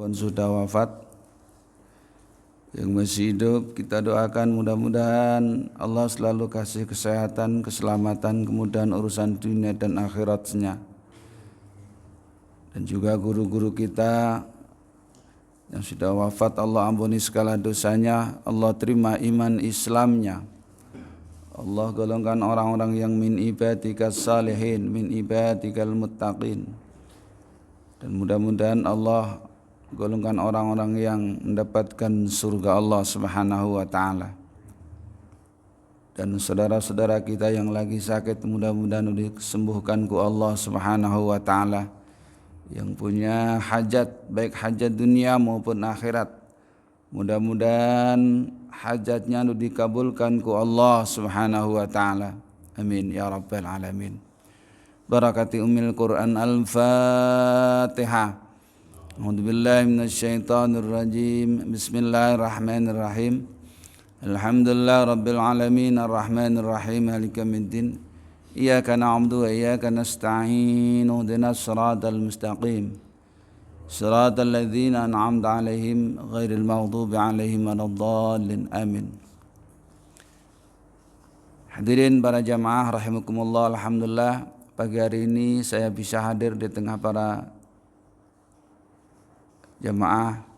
pun sudah wafat. Yang masih hidup kita doakan mudah-mudahan Allah selalu kasih kesehatan, keselamatan, kemudahan urusan dunia dan akhiratnya. Dan juga guru-guru kita yang sudah wafat, Allah ampuni segala dosanya, Allah terima iman Islamnya, Allah golongkan orang-orang yang min ibadikas salihin, min ibadikal muttaqin. Dan mudah-mudahan Allah golongkan orang-orang yang mendapatkan surga Allah Subhanahu wa taala. Dan saudara-saudara kita yang lagi sakit mudah-mudahan disembuhkan ku Allah Subhanahu wa taala. Yang punya hajat baik hajat dunia maupun akhirat, mudah-mudahan hajatnya dikabulkan ku Allah Subhanahu wa taala. Amin ya rabbal alamin. Barakati ummil Quran al-Fatihah. A'udzubillahi minasyaitonir rajim. Bismillahirrahmanirrahim. Alhamdulillah rabbil alamin arrahmanir rahim maliki yaumiddin. Iyyaka na'budu wa iyyaka nasta'in. Ihdinas siratal mustaqim. Siratal ladzina an'amta 'alaihim ghairil maghdubi 'alaihim waladdallin. Amin. Hadirin para jamaah rahimakumullah, alhamdulillah pagi hari ini saya bisa hadir di tengah para jamaah.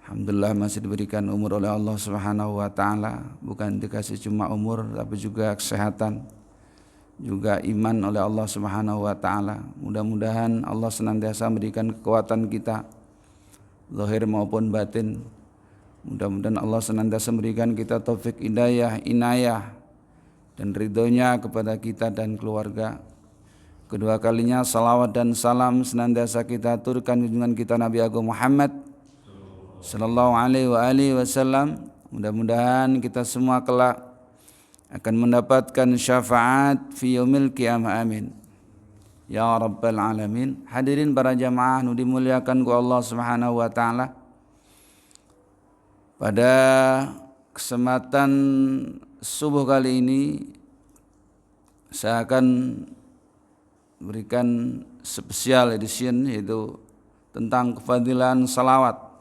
Alhamdulillah masih diberikan umur oleh Allah Subhanahu wa taala, bukan dikasih cuma umur tapi juga kesehatan, juga iman oleh Allah Subhanahu wa taala. Mudah-mudahan Allah senantiasa memberikan kekuatan kita zahir maupun batin. Mudah-mudahan Allah senantiasa memberikan kita taufik hidayah, inayah dan ridhonya kepada kita dan keluarga. Kedua kalinya salawat dan salam senantiasa kita aturkan junjungan kita Nabi Agung Muhammad sallallahu alaihi wasallam. Mudah-mudahan kita semua kelak akan mendapatkan syafaat fi yaumil qiyamah, amin ya rabbal alamin. Hadirin para jamaah nu dimuliakan ku Allah Subhanahu wa taala, pada kesempatan subuh kali ini saya akan berikan spesial edition, yaitu tentang kefadilan salawat.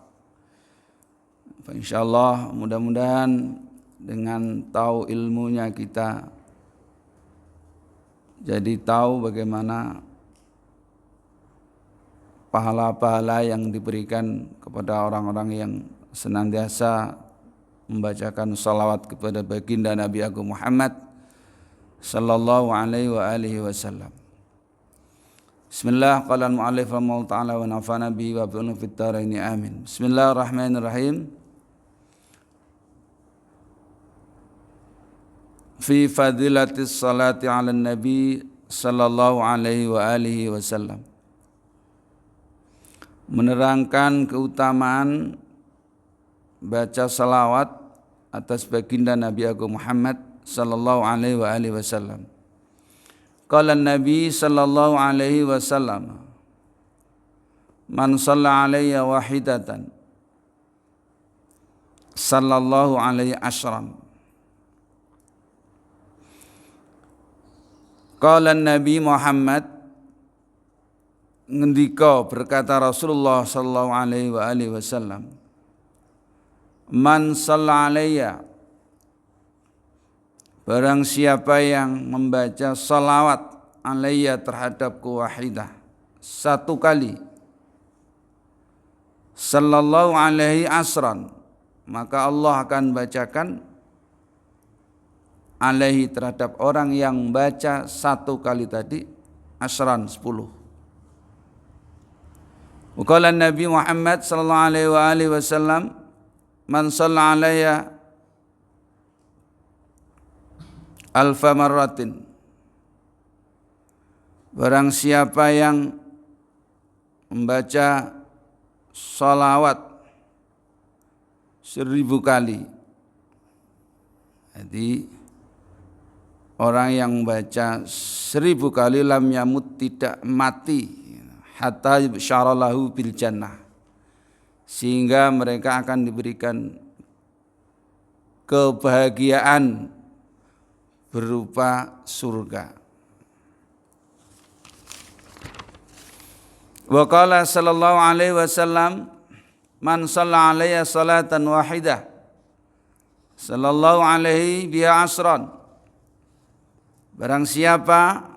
InsyaAllah mudah-mudahan dengan tahu ilmunya kita jadi tahu bagaimana pahala-pahala yang diberikan kepada orang-orang yang senantiasa membacakan salawat kepada baginda Nabi Agung Muhammad sallallahu alaihi wasallam. Bismillah, qala al-mu'allif rahimahullah ta'ala wa nafa'ana bihi wa bi'ulum fid dharaini amin. Bismillahirrahmanirrahim. Fi fadilatis salati ala nabi sallallahu alaihi wasallam. Menerangkan keutamaan baca salawat atas baginda Nabi Agung Muhammad sallallahu alaihi wasallam. Qala Nabi sallallahu alaihi wasallam, man shalla alayya wahidatan sallallahu alaihi ashran. Qala Nabi Muhammad, ngendika berkata Rasulullah sallallahu alaihi wasallam, man shalla alayya, barang siapa yang membaca salawat alayya terhadapku wahidah, satu kali, sallallahu alaihi asran, maka Allah akan bacakan alaihi terhadap orang yang baca satu kali tadi asran 10. Qala Nabi Muhammad sallallahu alaihi wasallam, man shalla alayya alfa marratin, barang siapa yang membaca salawat 1000 kali. Jadi orang yang membaca 1000 kali lam yamut, tidak mati, hatta syaralahu bil jannah, sehingga mereka akan diberikan kebahagiaan berupa surga. Wa qala sallallahu alaihi wasallam man shalla alayya salatan wahidah sallallahu alaihi biha asran. Barang siapa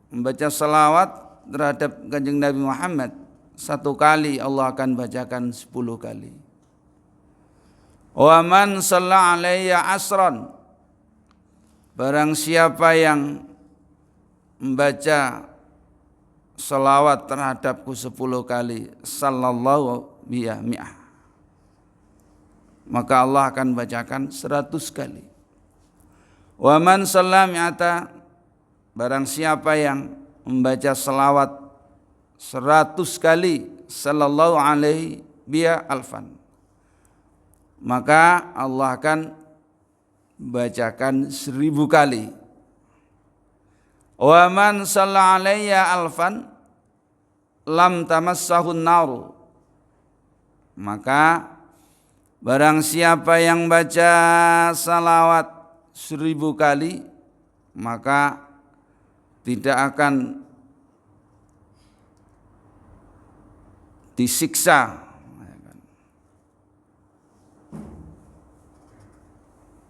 membaca salawat terhadap Kanjeng Nabi Muhammad satu kali, Allah akan bacakan 10 kali. Wa man shalla alayya asran. Barang siapa yang membaca salawat terhadapku 10 kali, sallallahu biha mi'ah, maka Allah akan bacakan 100 kali. Wa man shalla mi'ata. Barang siapa yang membaca salawat 100 kali, sallallahu alaihi biha alfan, maka Allah akan bacakan 1000 kali. Wa man shalla alayya alfan lam tamassahun naru. Maka barang siapa yang baca salawat 1000 kali, maka tidak akan disiksa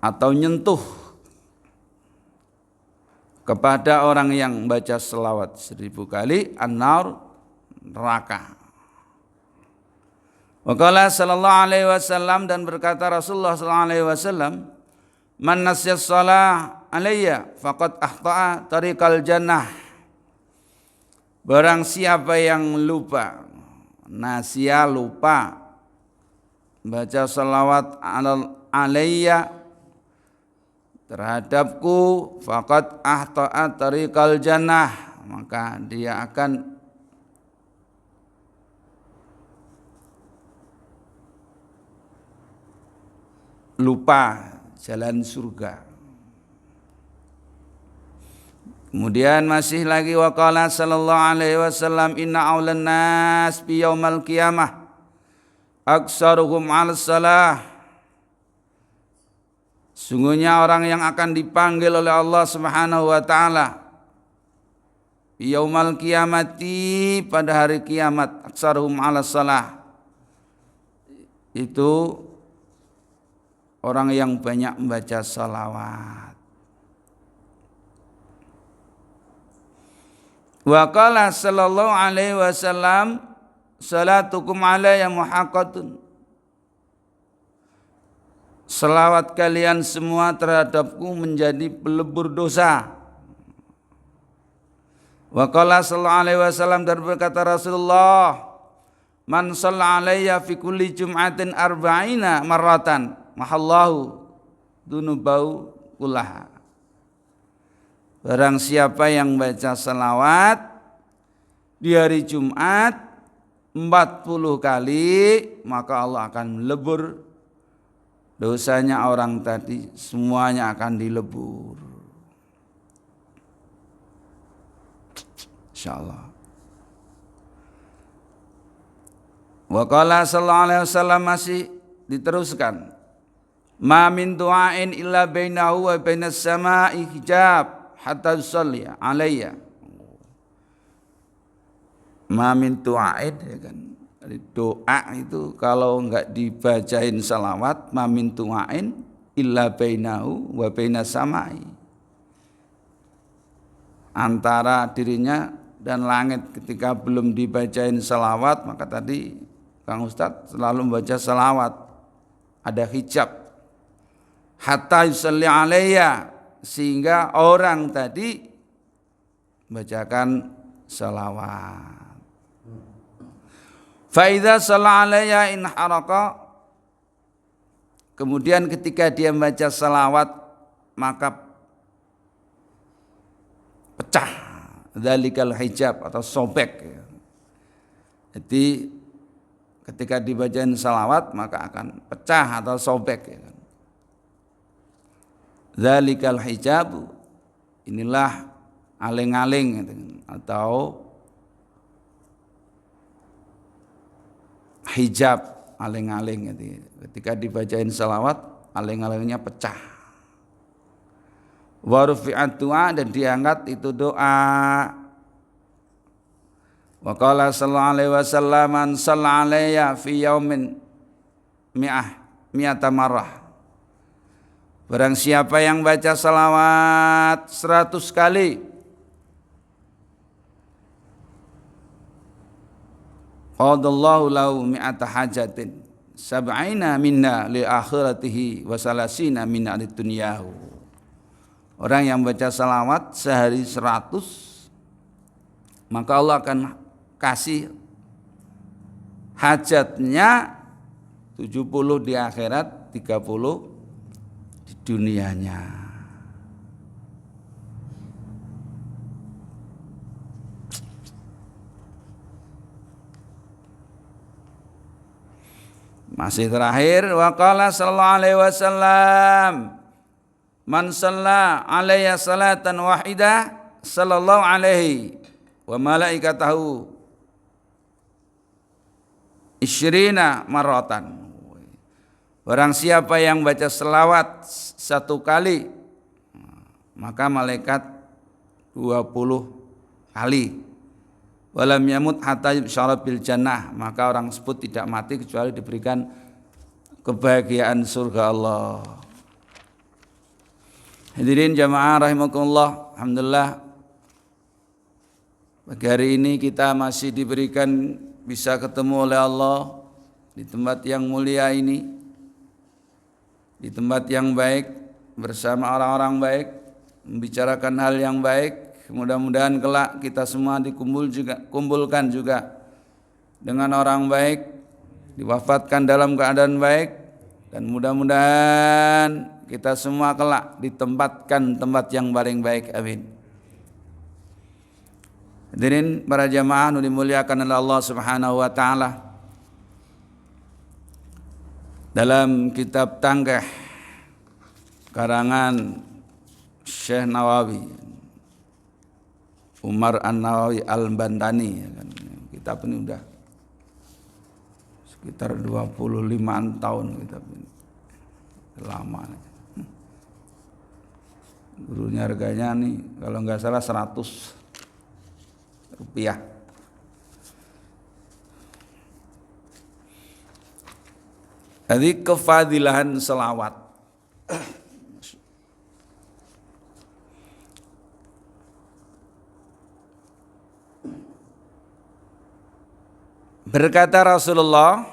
atau nyentuh kepada orang yang baca selawat 1000 kali an-nar, neraka. Wa qala sallallahu alaihi wasallam, dan berkata Rasulullah sallallahu alaihi wasallam, man nasyas shalah alayya faqad ahta'a tariqal jannah. Barang siapa yang lupa, nasya lupa, baca salawat alayya terhadapku, faqad ahta'a tariqal jannah, maka dia akan lupa jalan surga. Kemudian masih lagi wa qala sallallahu alaihi wasallam, inna aulan nas bi yaumal qiyamah aksaruhum 'alas salah. Sungguhnya orang yang akan dipanggil oleh Allah Subhanahu wa taala yaumal qiyamati, pada hari kiamat, aksaruhum 'alas salah, itu orang yang banyak membaca salawat. Wa qala sallallahu alaihi wasallam, salatukum alayya muhaqqatun. Salawat kalian semua terhadapku menjadi pelebur dosa. Wa qala sallallahu alaihi wasallam, dan berkata Rasulullah, man shalla alayya fi kulli jum'atin arba'ina marratan mahallahu dunubau kullaha. Barang siapa yang baca salawat di hari Jumat 40 kali, maka Allah akan melebur dosanya orang tadi, semuanya akan dilebur. Insyaallah. Wa qala sallallahu alaihi wasallam, masih diteruskan, ma min du'ain illa bainahu wa bainas sama'i hijab hatta yusalli alayya. Ma min du'ain, ya kan, doa itu kalau enggak dibacain salawat, ma min du'ain illa bainahu wa bainas sama'i, antara dirinya dan langit ketika belum dibacain salawat, maka tadi Kang Ustadz selalu membaca salawat, ada hijab hatta yusalli alayya, sehingga orang tadi bacakan salawat. Fa idza shalla alayya in haraka, kemudian ketika dia membaca salawat maka pecah dzalikal hijab atau sobek. Jadi ketika dibacain salawat maka akan pecah atau sobek, ya kan. Dzalikal hijab, inilah aling-aling atau hijab, aling-aling. Ketika dibacain salawat, aling-alingnya pecah. Wa rufi'at du'a, dan diangkat itu doa. Wa qala sallallahu alaihi wasallam man shalla alayya fi yaumin mi'ata marrah. Barang siapa yang baca salawat 100 kali, qadallahu lahu mi'ata hajatin sab'ina minna li akhiratihi wa salasina minna li dunyahu. Orang yang baca salawat sehari 100, maka Allah akan kasih hajatnya 70 di akhirat, 30 di dunianya. Masih terakhir, wa qala sallallahu alaihi wasallam man shalla alayya salatan wahidah sallallahu alaihi wa malaikatahu isyrina marratan. Barang siapa yang baca selawat 1 kali, maka malaikat 20 kali. Walam yamut hatta yusyara bil jannah, maka orang tersebut tidak mati kecuali diberikan kebahagiaan surga Allah. Hadirin jamaah rahimakumullah, alhamdulillah pagi hari ini kita masih diberikan bisa ketemu oleh Allah di tempat yang mulia ini, di tempat yang baik, bersama orang-orang baik, membicarakan hal yang baik. Mudah-mudahan kelak kita semua dikumpulkan juga dengan orang baik, diwafatkan dalam keadaan baik, dan mudah-mudahan kita semua kelak ditempatkan tempat yang paling baik. Amin. Hadirin para jamaah yang dimuliakan oleh Allah Subhanahu wa taala. Dalam kitab Tanggih karangan Syekh Nawawi, Umar An-Nawawi Al-Bantani, kitab ini udah sekitar 25 tahun kitab ini. Lama. Gurunya harganya nih kalau nggak salah 100 rupiah. Jadi kefadilahan selawat. Berkata Rasulullah,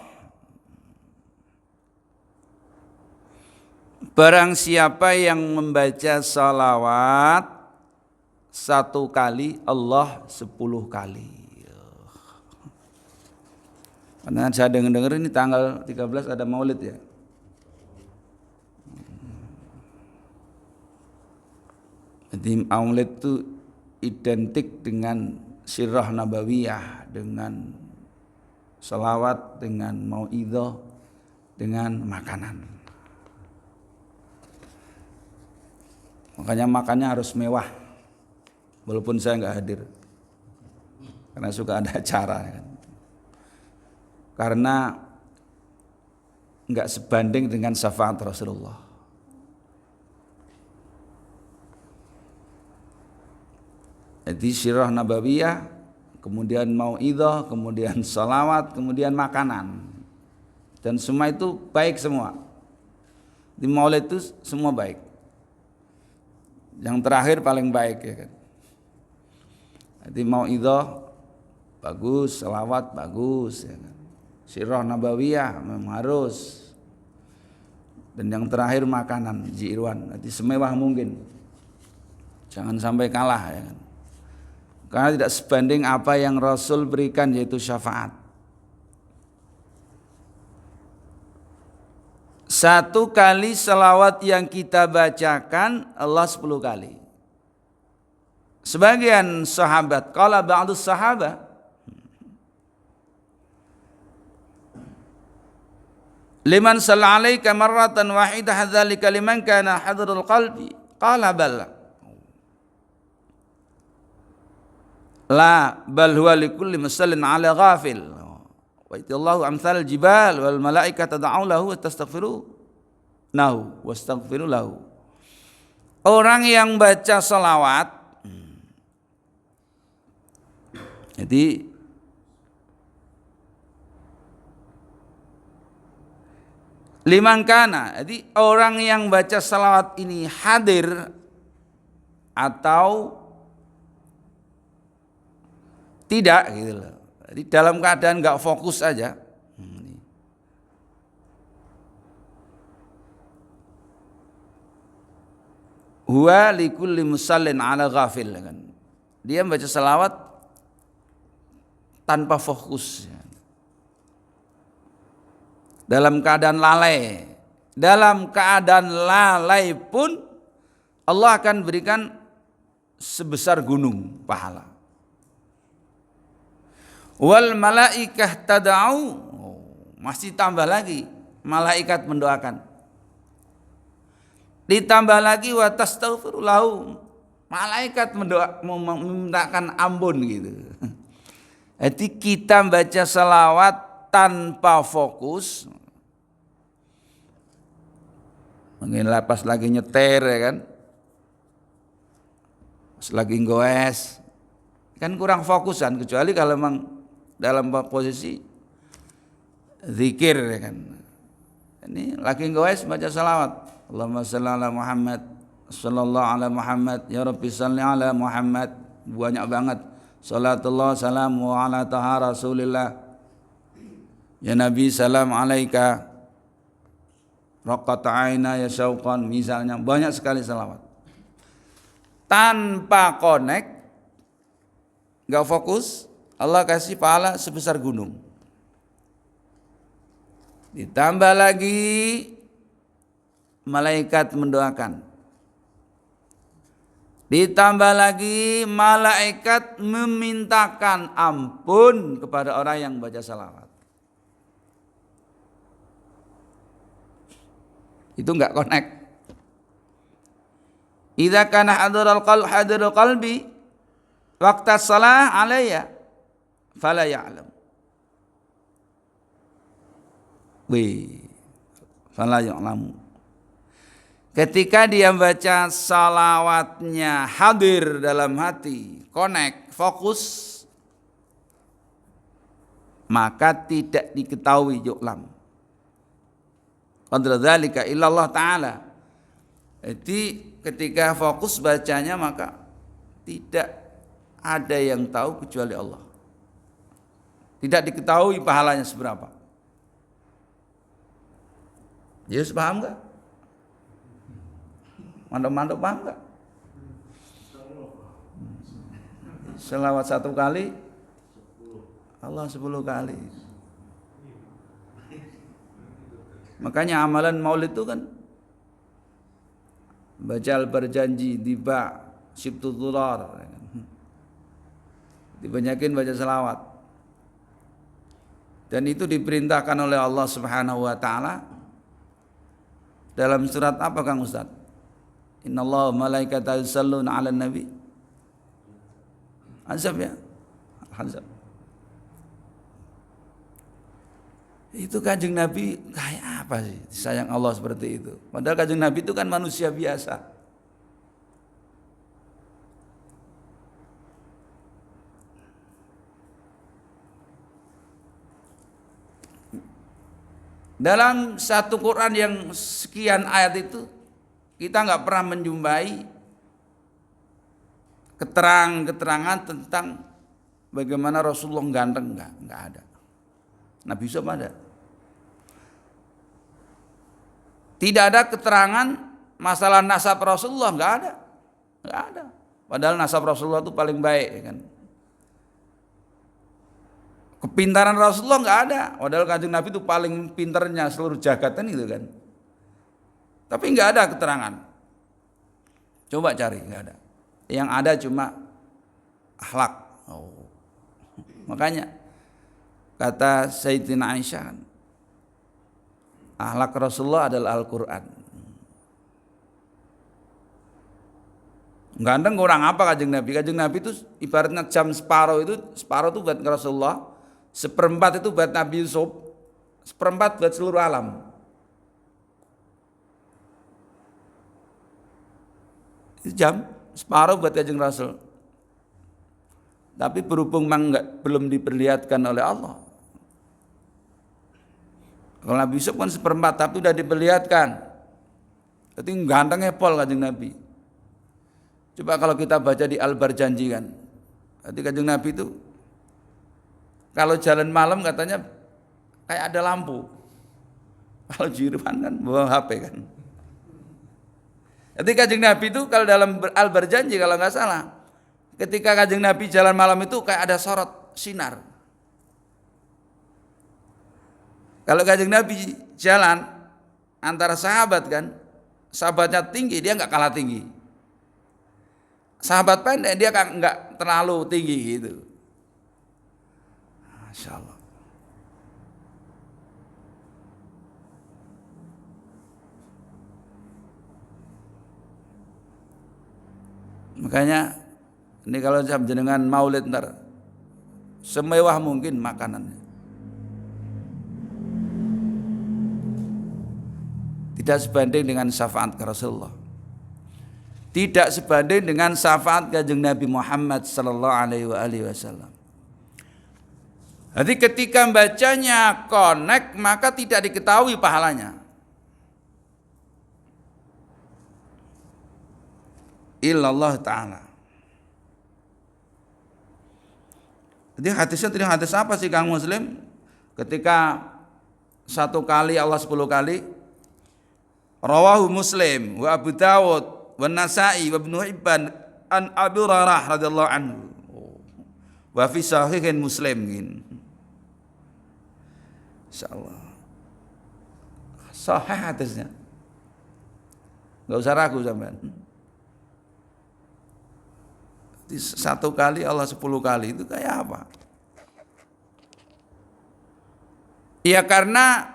barang siapa yang membaca salawat 1 kali, Allah 10 kali. Karena saya dengar ini tanggal 13 ada maulid ya. Jadi maulid itu identik dengan sirah nabawiyah, dengan salawat, dengan mau'idhah, dengan makanan. Makanya makannya harus mewah, walaupun saya nggak hadir, karena suka ada acara. Karena nggak sebanding dengan syafaat Rasulullah. Jadi sirah nabawiyah, kemudian mau'idhah, kemudian salawat, kemudian makanan, dan semua itu baik semua. Di maulid itu semua baik. Yang terakhir paling baik ya kan. Jadi mau'idhah bagus, salawat bagus ya kan. Sirah nabawiyah memang harus. Dan yang terakhir makanan, ji'irwan. Jadi semewah mungkin. Jangan sampai kalah ya kan. Karena tidak sebanding apa yang Rasul berikan, yaitu syafaat. 1 kali salawat yang kita bacakan, Allah 10 kali. Sebagian sahabat, qala ba'dus sahabat, liman salla alaika marratan wahidah hadzalika liman kana hadrul qalbi, qala bala. La bal huwa likulli musallin ala ghafil. Wa itallahu amsal jibal wal malaikatu tad'u lahu wa tastaghfiru nahu wastaghfiru lahu. Orang yang baca salawat, jadi Liman kana, jadi orang yang baca salawat ini hadir atau tidak gitu loh. Jadi dalam keadaan nggak fokus aja. Huwa likulli musallin ala ghafil kan. Dia baca salawat tanpa fokus. Dalam keadaan lalai. Dalam keadaan lalai pun Allah akan berikan sebesar gunung pahala. Wal malaikah tad'u, masih tambah lagi malaikat mendoakan. Ditambah lagi wa tastaghfiru lahu, malaikat memintakan ampun gitu. Jadi kita baca salawat tanpa fokus, mungkin pas lagi nyetir ya kan, pas lagi goes, kan kurang fokusan, kecuali kalau memang dalam posisi zikir ya kan. Ini lagi goes baca salawat, Allahumma shalli ala Muhammad, sallallahu ala Muhammad, ya Rabbi shalli ala Muhammad, banyak banget. Salatullah salamu ala taha Rasulillah, ya Nabi salam alaika, raqat aina ya syauqan, misalnya banyak sekali salawat. Tanpa connect, enggak fokus, Allah kasih pahala sebesar gunung. Ditambah lagi malaikat mendoakan. Ditambah lagi malaikat memintakan ampun kepada orang yang baca salawat. Itu enggak connect. Idza kana hadirul qalbi waqta shalah alayya fala ya'lam. Fala ya'lamu. Ketika dia baca salawatnya hadir dalam hati, connect, fokus, maka tidak diketahui yu'lam. Qadra dzalika illallah ta'ala. Jadi ketika fokus bacanya maka tidak ada yang tahu kecuali Allah. Tidak diketahui pahalanya seberapa. Yesus paham enggak? Mantap-mantap paham enggak? Selawat 1 kali Allah 10 kali. Makanya amalan maulid itu kan bajal berjanji tiba sibtu durar, dibanyakin baca selawat. Dan itu diperintahkan oleh Allah Subhanahu wa taala dalam surat apa Kang Ustaz? Innallaha malaikatahu yusholluna 'alan nabi. Azab ya? Azab. Itu Kanjeng Nabi kayak apa sih? Sayang Allah seperti itu. Padahal Kanjeng Nabi itu kan manusia biasa. Dalam satu Quran yang sekian ayat itu kita nggak pernah menjumpai keterangan tentang bagaimana Rasulullah ganteng, nggak ada. Nabi Yusuf ada. Tidak ada keterangan masalah nasab Rasulullah, nggak ada. Padahal nasab Rasulullah itu paling baik, kan? Kepintaran Rasulullah nggak ada. Padahal Kanjeng Nabi itu paling pintarnya seluruh jagatan itu kan. Tapi nggak ada keterangan. Coba cari, nggak ada. Yang ada cuma akhlak. Makanya kata Sayyidina Aisyah, akhlak Rasulullah adalah Al-Quran. Ganteng kurang apa Kanjeng Nabi? Kanjeng Nabi itu ibaratnya jam separuh itu buat Rasulullah, seperempat itu buat Nabi Yusuf, seperempat buat seluruh alam. Itu jam separuh buat Kanjeng Rasul. Tapi berhubung belum diperlihatkan oleh Allah, Kalau Nabi Yusuf kan seperempat, tapi udah diperlihatkan. Jadi gantengnya pol Kanjeng Nabi. Coba kalau kita baca di Al-Barjanji kan, jadi Kanjeng Nabi itu kalau jalan malam katanya kayak ada lampu. Kalau Jirwan kan bawa HP kan. Jadi Kanjeng Nabi itu kalau dalam Al-Barjanji kalau nggak salah, ketika Kanjeng Nabi jalan malam itu kayak ada sorot sinar. Kalau Kanjeng Nabi jalan antara sahabat kan, sahabatnya tinggi dia nggak kalah tinggi. Sahabat pendek dia nggak terlalu tinggi gitu. Masya Allah. Makanya ini kalau jam jenengan maulid ntar semewah mungkin makanannya. Tidak sebanding dengan syafaat Rasulullah. Tidak sebanding dengan syafaat Kanjeng Nabi Muhammad sallallahu alaihi wasallam. Jadi ketika bacanya connect maka tidak diketahui pahalanya. Illallah ta'ala. Jadi hadisnya tadi hadis apa sih Kang Muslim? Ketika satu kali Allah 10 kali. Rawahu Muslim wa Abu Dawud wa Nasa'i wa Ibnu Hibban an Abi Hurairah radhiyallahu anhu. Wa fi sahihin Muslim gini. Insyaallah. Sahih hadisnya. Enggak usah ragu sampean. Satu kali Allah 10 kali itu kayak apa? Ya karena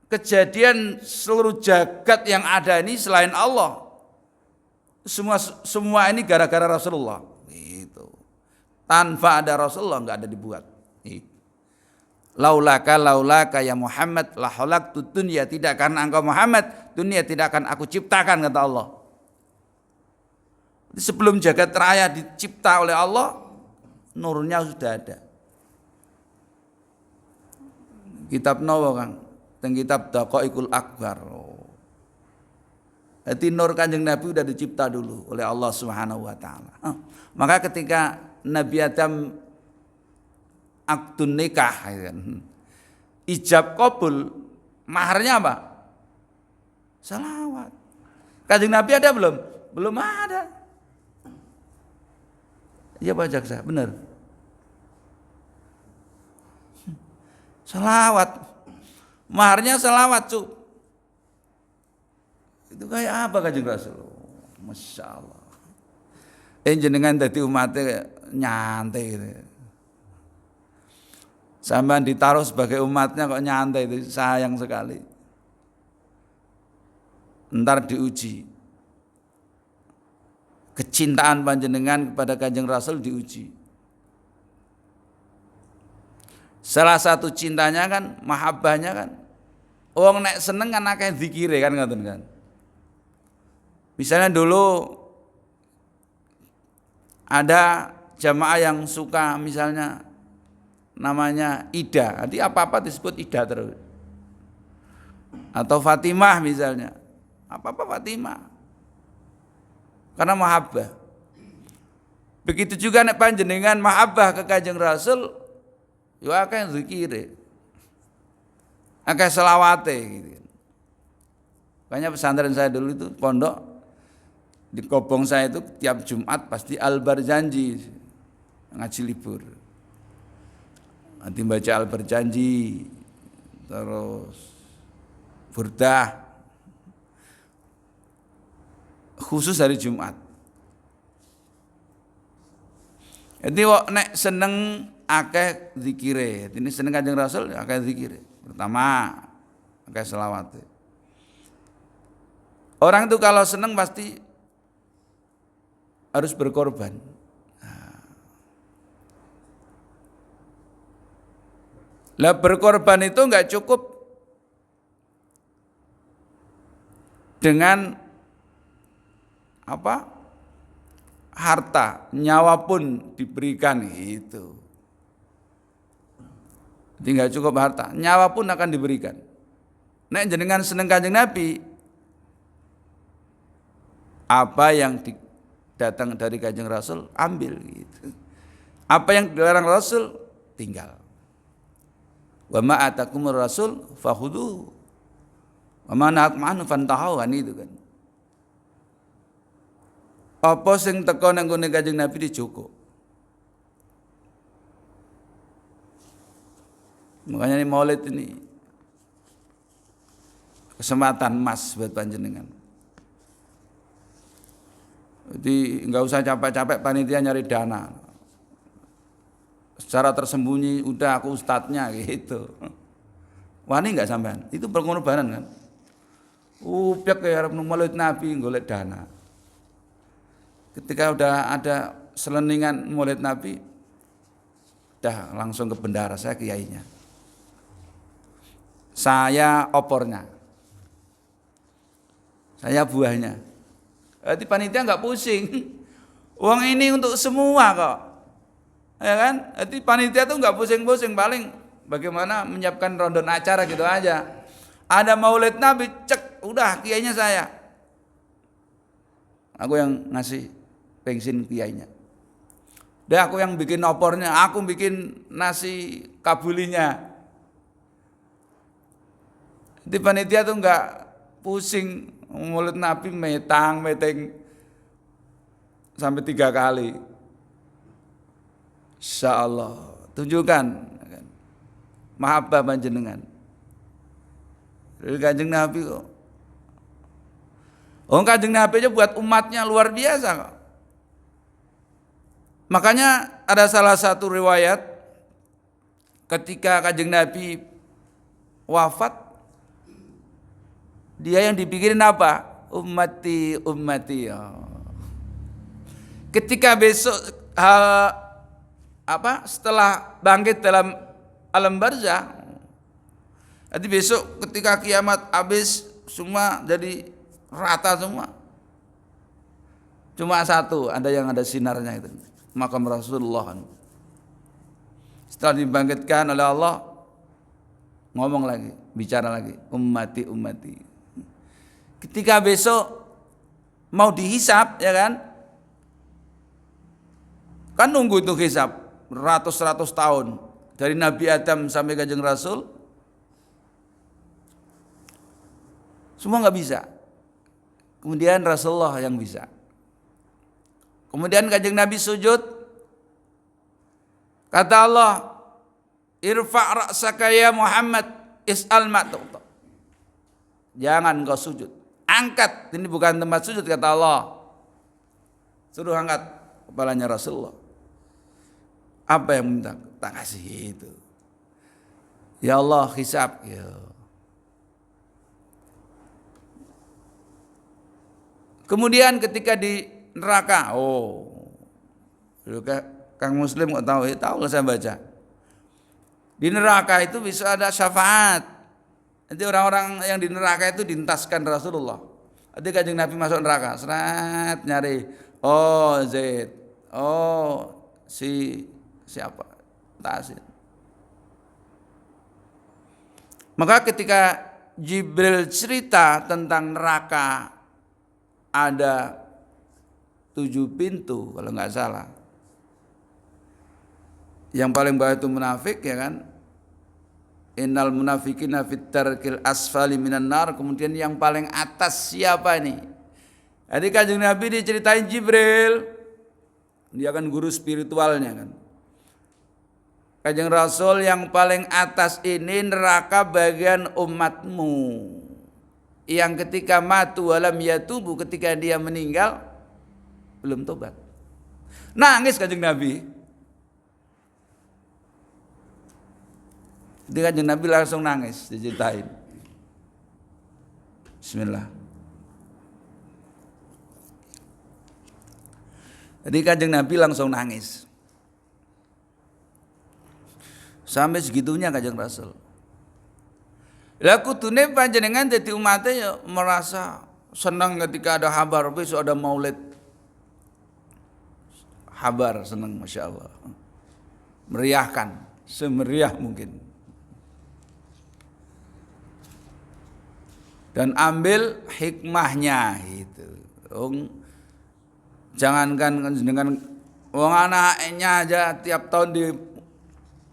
kejadian seluruh jagat yang ada ini selain Allah. Semua ini gara-gara Rasulullah. Itu. Tanpa ada Rasulullah enggak ada dibuat. Laulaka ya Muhammad la khalaqtud dunya, tidak karena engkau Muhammad dunia tidak akan aku ciptakan kata Allah. Sebelum jagat raya dicipta oleh Allah, nurnya sudah ada. Kitab Nawawi Kang, teng kitab Daqaiqul Akbar. Jadi nur Kanjeng Nabi sudah dicipta dulu oleh Allah Subhanahu wa taala. Maka ketika Nabi Adam akdun nikah ijab kabul, maharnya apa? Salawat. Kanjeng Nabi ada belum? Belum ada. Iya Pak Jaksa, benar. Salawat. Maharnya salawat, Cuk. Itu kayak apa Kanjeng Rasul? Masya Allah. Jenengan dadi umatnya nyantai gitu. Sampai ditaruh sebagai umatnya kok nyantai itu sayang sekali. Ntar diuji. Kecintaan panjenengan kepada Kanjeng Rasul diuji. Salah satu cintanya kan, mahabbahnya kan. Wong nek seneng kan akeh zikire kan ngoten kan. Misalnya dulu ada jamaah yang suka misalnya namanya Ida, nanti apa-apa disebut Ida terus. Atau Fatimah misalnya, apa-apa Fatimah. Karena mahabbah. Begitu juga nek panjenengan mahabbah ke Kanjeng Rasul, yo akeh zikire. Akeh selawate gitu. Makanya pesantren saya dulu itu pondok di Kobong saya itu tiap Jumat pasti Al-Barjanji ngaji libur. Nanti baca Al-Barjanji terus burdah khusus hari Jumat. Jadi nek seneng akeh zikire, ini seneng Kanjeng Rasul akeh zikire. Pertama akeh selawat. Orang itu kalau seneng pasti harus berkorban. Lah berkorban itu enggak cukup dengan apa? Harta, nyawa pun diberikan itu. Jadi nggak cukup harta, nyawa pun akan diberikan. Nek jenengan seneng Kanjeng Nabi, apa yang datang dari Kanjeng Rasul ambil gitu. Apa yang dilarang Rasul tinggal. Wa ma atakumur rasul fakhudhu wa ma nahakum anhu fantahu, kan itu kan. Apa sing teko nang gone Kanjeng Nabi dicukup. Makanya ini Maulid ini kesempatan emas buat panjenengan. Jadi nggak usah capek-capek panitia nyari dana. Secara tersembunyi udah aku ustadznya gitu. Wani nggak sampean? Itu pengorbanan kan? Upyak kayak arep Maulid Nabi golek dana. Ketika udah ada seleningan Maulid Nabi, dah langsung ke bendara, saya kiainya. Saya opornya. Saya buahnya. Berarti panitia nggak pusing. Uang ini untuk semua kok. Ya kan? Berarti panitia tuh nggak pusing-pusing, paling bagaimana menyiapkan rondon acara gitu aja. Ada Maulid Nabi, cek, udah kiainya saya. Aku yang ngasih bensin kiainya. Udah aku yang bikin opornya, aku bikin nasi kabulinya. Di panitia tuh nggak pusing Maulid Nabi meeting sampai 3 kali. Insya Allah tunjukkan mahabbah panjenengan dari Kanjeng Nabi kok. Kanjeng Nabi aja buat umatnya luar biasa kok. Makanya ada salah satu riwayat ketika Kanjeng Nabi wafat, dia yang dipikirin apa? Ummati, ummati. Ketika besok setelah bangkit dalam alam barzah, jadi besok ketika kiamat habis semua jadi rata semua. Cuma satu, ada yang ada sinarnya itu, makam Rasulullah. Setelah dibangkitkan oleh Allah, ngomong lagi, bicara lagi, ummati, ummati. Ketika besok mau dihisap, ya kan nunggu itu hisap ratus-ratus tahun dari Nabi Adam sampai Kanjeng Rasul, semua nggak bisa. Kemudian Rasulullah yang bisa. Kemudian Kanjeng Nabi sujud, kata Allah, irfa' ra'saka ya Muhammad, is'al ma tu'ta. Jangan kau sujud, angkat, ini bukan tempat sujud, kata Allah. Suruh angkat kepalanya Rasulullah. Apa yang minta? Tak kasih itu. Ya Allah, hisab. Ya. Kemudian ketika di neraka, Kang Muslim kok tahu? Tahu lah saya baca. Di neraka itu bisa ada syafaat. Nanti orang-orang yang di neraka itu dientaskan Rasulullah. Nanti Kanjeng Nabi masuk neraka, seret nyari, Zaid, si siapa? Tasin. Maka ketika Jibril cerita tentang neraka ada 7 pintu kalau nggak salah. Yang paling bawah itu munafik, ya kan? Innal munafiqina fit tarkil asfali minan nar. Kemudian yang paling atas siapa ini? Jadi Kanjeng Nabi diceritain Jibril. Dia kan guru spiritualnya kan. Kanjeng Rasul, yang paling atas ini neraka bagian umatmu. Yang ketika matu walam yatubu, ketika dia meninggal belum tobat. Nangis Kanjeng Nabi. Jadi Kanjeng Nabi langsung nangis, diceritain. Bismillah. Jadi Kanjeng Nabi langsung nangis. Sampai segitunya Kanjeng Rasul. Lah kudune panjenengan dadi umatnya ya merasa senang ketika ada kabar besok ada Maulid. Kabar senang, Masya Allah. Meriahkan, semeriah mungkin. dan ambil hikmahnya itu. Jangankan dengan wong anaknya aja tiap tahun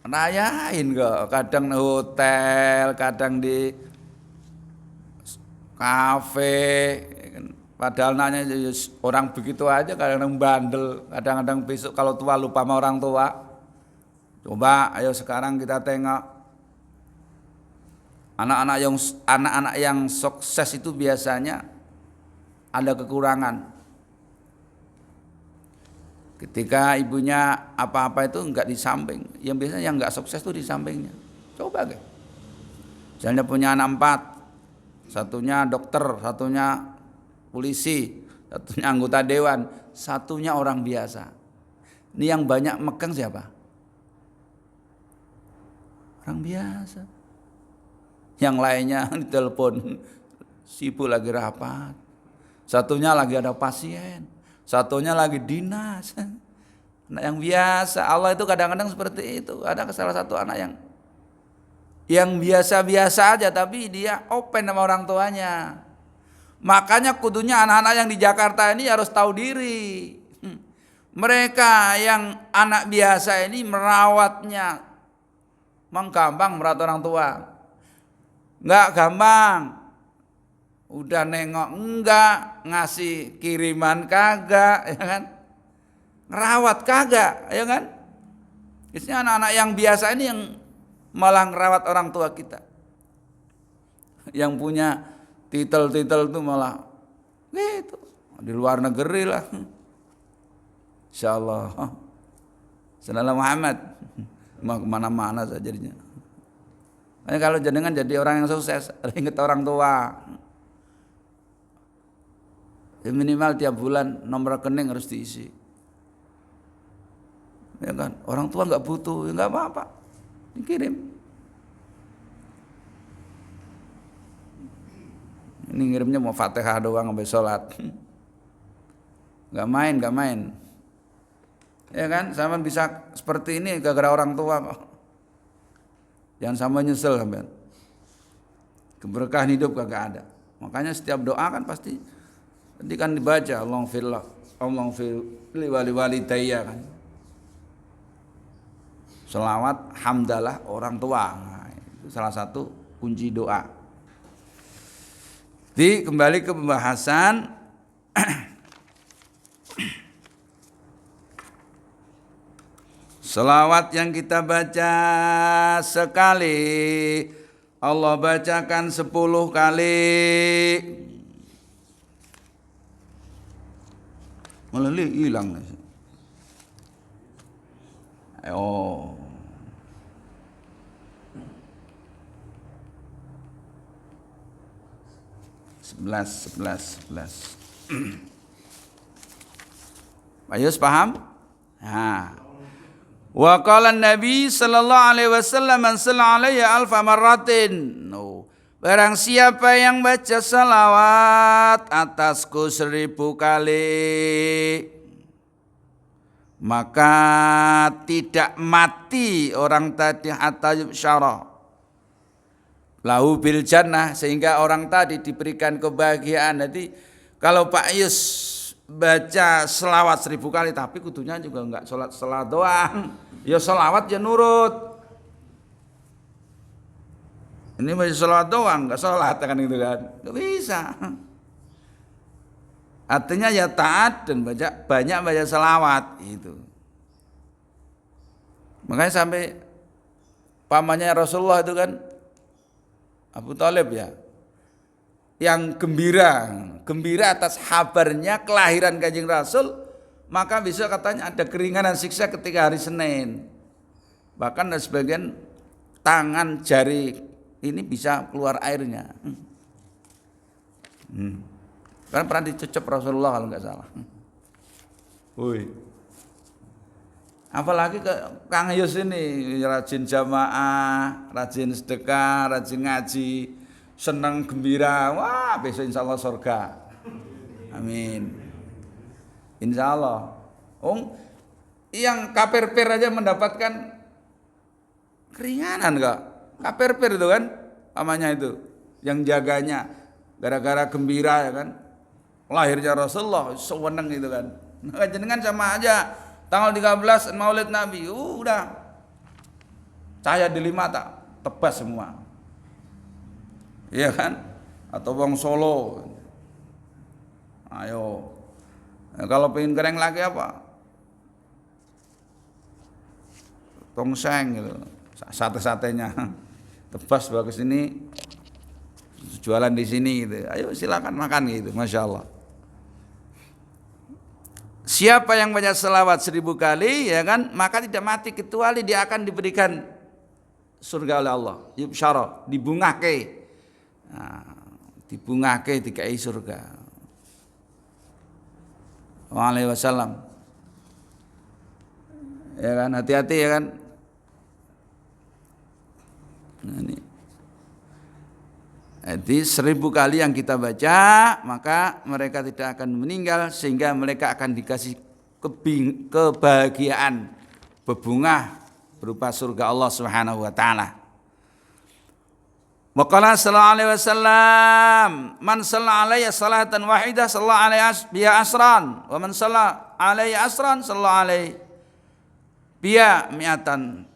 dirayain kok, kadang di hotel, kadang di kafe, padahal nanya orang begitu aja, kadang-kadang bandel, kadang-kadang besok kalau tua lupa sama orang tua. Coba ayo sekarang kita tengok anak-anak yang sukses itu biasanya ada kekurangan. Ketika ibunya apa-apa itu enggak di samping, yang biasanya yang enggak sukses itu di sampingnya. Coba guys, misalnya punya anak 4, satunya dokter, satunya polisi, satunya anggota dewan, satunya orang biasa. Ini yang banyak megang siapa? Orang biasa. Yang lainnya ditelepon, sibuk lagi rapat. Satunya lagi ada pasien, satunya lagi dinas. Anak yang biasa. Allah itu kadang-kadang seperti itu. Ada salah satu anak yang biasa-biasa aja, tapi dia open sama orang tuanya. Makanya kudunya anak-anak yang di Jakarta ini harus tahu diri. Mereka yang anak biasa ini merawatnya gampang merawat orang tua. Enggak gampang. Udah nengok enggak, ngasih kiriman kagak, ya kan? Ngerawat kagak, ya kan? Biasanya anak-anak yang biasa ini yang malah ngerawat orang tua kita. Yang punya titel-titel itu malah gitu, di luar negeri lah. Insyaallah. Sallallahu Muhammad mau kemana-mana saja jadinya. Kalau jenengan jadi orang yang sukses, ingat orang tua. Minimal tiap bulan nomor rekening harus diisi. Ya kan? Orang tua nggak butuh, ya nggak apa-apa, dikirim. Ini ngirimnya mau Fatihah doang sampai sholat. Nggak main. Ya kan? Sama bisa seperti ini gara-gara orang tua kok. Jangan sampai nyesel sampean. Keberkahan hidup kagak ada. Makanya setiap doa kan pasti nanti kan dibaca Allahumma fir li walidayya kan. Selawat hamdalah orang tua. Nah, itu salah satu kunci doa. Jadi kembali ke pembahasan selawat yang kita baca sekali Allah bacakan 10 kali. Malah hilang. Oh. Sebelas. Ayus paham? Nah. Wa qala Nabi sallallahu alaihi wasallam man shalla alayya alfa marratin. Barang siapa yang baca salawat atasku 1000 kali, maka tidak mati orang tadi hatta yubsyara lahu bil jannah, sehingga orang tadi diberikan kebahagiaan. Jadi kalau Pak Yus baca selawat 1000 kali, tapi kudunya juga enggak sholat doang, ya selawat ya nurut. Ini masih selawat doang, enggak sholat kan gitu kan, enggak bisa. Artinya ya taat dan banyak baca selawat itu. Makanya sampai pamannya Rasulullah itu kan Abu Thalib ya, yang gembira atas kabarnya kelahiran Kanjeng Rasul, maka bisa katanya ada keringanan siksa ketika hari Senin. Bahkan ada sebagian tangan jari ini bisa keluar airnya. Kan pernah dicucup Rasulullah kalau nggak salah. Apalagi ke Kang Yus ini rajin jamaah, rajin sedekah, rajin ngaji, senang gembira. Wah, besok insya Allah surga. Amin. Insya Allah. Yang kafir-kafir aja mendapatkan keringanan kok. Kafir-kafir itu kan namanya itu, yang jaganya gara-gara gembira ya kan, lahirnya Rasulullah, sewenang itu kan. Nah, jenengan sama aja, tanggal 13 Maulid Nabi, udah cahaya di 5 tak tebas semua, iya kan? Atau wong Solo, ayo, nah, kalau pengen keren lagi apa? Tongseng gitu, sate-satenya tebas bagus ini, jualan di sini gitu. Ayo silakan makan gitu, masya Allah. Siapa yang baca selawat 1000 kali ya kan, maka tidak mati kecuali dia akan diberikan surga oleh Allah. Yubsyara, dibungake. Nah, dibungake dikai surga. Waalaikumsalam wasallam. Ya kan, hati-hati ya kan. Nah, ini. Jadi 1000 kali yang kita baca, maka mereka tidak akan meninggal, sehingga mereka akan dikasih kebahagiaan, bebungah berupa surga Allah Subhanahu wa taala. Wa qala sallallahu alaihi wasallam, man shalla alayya salatan wahidah sallallahu alaihi biha asran, wa man shalla alayya asran sallallahu alaihi biha mi'atan.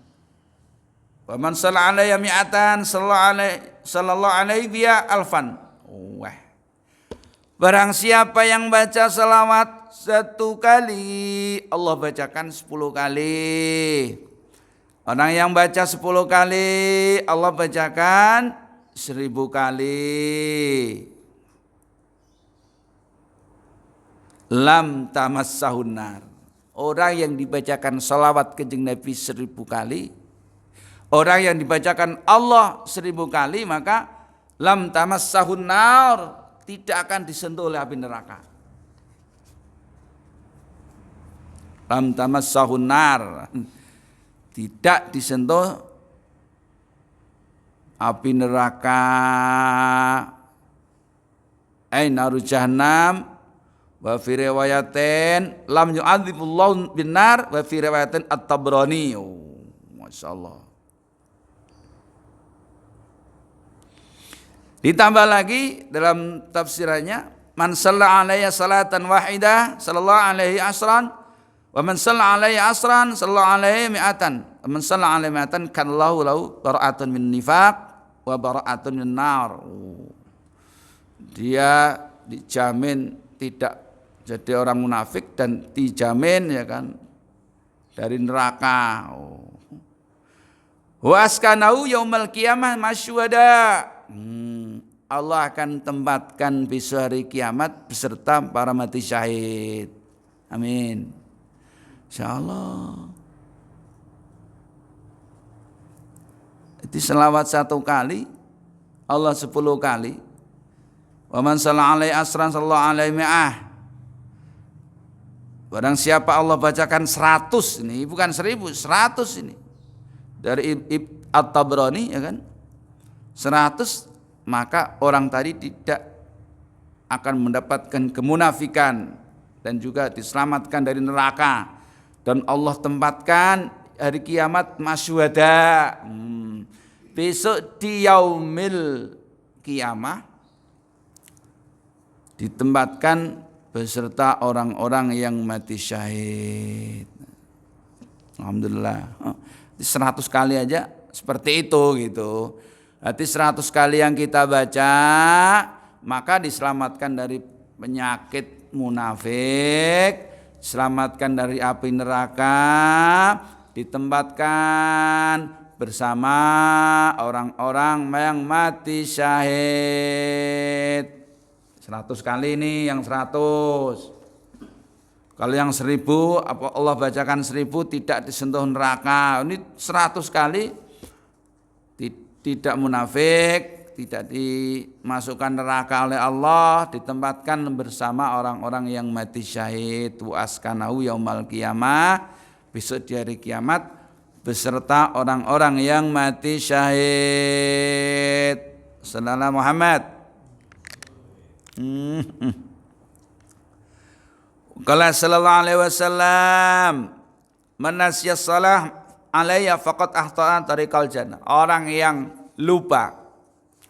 Wa man shalla alayya mi'atan sallallahu alaihi biha alfan. Wah. Barang siapa yang baca salawat 1 kali, Allah bacakan 10 kali. Orang yang baca 10 kali, Allah bacakan 1000 kali. Lam tamassahun nar. Orang yang dibacakan salawat kanjeng Nabi 1000 kali, orang yang dibacakan Allah 1000 kali, maka lam tamassahun nar, tidak akan disentuh oleh api neraka. Lam tamassahun nar, tidak disentuh api neraka. Naru jahannam, wa fi riwayatin lam yu'adzibullahu bin nar, wa fi riwayatin at-Tabrani. Masyaallah. Ditambah lagi dalam tafsirannya, man shalla alayya salatan wahidah sallallahu alaihi asran, wa man shalla alayya asran sallallahu alaihi mi'atan, wa man shalla alaihi mi'atan kan lahu bara'atun min nifaq wa bara'atun min nar. Dia dijamin tidak jadi orang munafik dan dijamin ya kan dari neraka. Wa askanahu yaumal qiyamah masyuhada. Allah akan tempatkan besok hari kiamat beserta para mati syahid. Amin. Insyaallah. Itu selawat 1 kali, Allah 10 kali. Wa man shalla alaihi asran sallallahu alaihi mi'ah. Barang siapa Allah bacakan 100, ini bukan 1000, 100 ini. Dari At-Tabrani ya kan. 100, maka orang tadi tidak akan mendapatkan kemunafikan dan juga diselamatkan dari neraka, dan Allah tempatkan hari kiamat masyuhada. Besok di yaumil kiamah ditempatkan beserta orang-orang yang mati syahid. Alhamdulillah. 100 kali aja seperti itu gitu. Berarti 100 kali yang kita baca, maka diselamatkan dari penyakit munafik, diselamatkan dari api neraka, ditempatkan bersama orang-orang yang mati syahid. 100 kali ini yang 100. Kalau yang 1000, Allah bacakan 1000 tidak disentuh neraka. Ini 100 kali tidak munafik, tidak dimasukkan neraka oleh Allah, ditempatkan bersama orang-orang yang mati syahid. Wa askanahu yaumal qiyamah, besok di hari kiamat beserta orang-orang yang mati syahid. Sallallahu Muhammad. Qala sallallahu alaihi wasallam, man nasiya shalah alayya faqad ahta'a tariqal jannah. Orang yang lupa,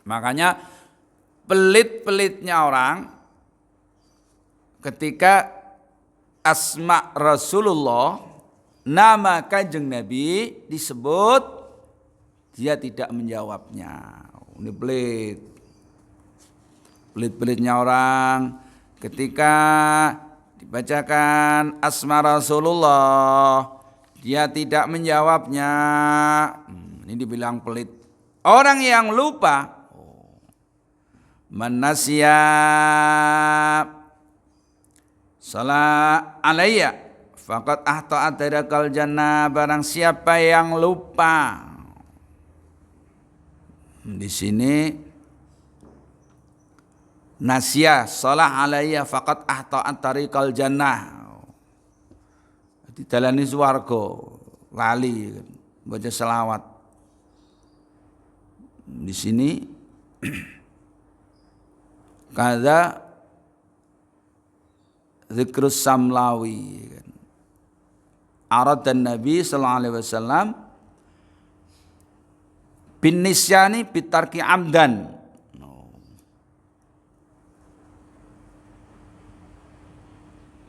makanya pelit-pelitnya orang ketika asma Rasulullah, nama Kanjeng Nabi disebut, dia tidak menjawabnya. Ini pelit. Pelit-pelitnya orang ketika dibacakan asma Rasulullah, dia tidak menjawabnya. Ini dibilang pelit. Orang yang lupa, manasya salat alayya faqad ahta'at darakal jannah, barang siapa yang lupa. Di sini nasya salat alayya faqad ahta'at tariqal jannah, di dalane swarga lali baca selawat. Di sini kada zikrus samlawi, arad dan Nabi sallallahu alaihi wasallam bin nisyani bitarki amdan.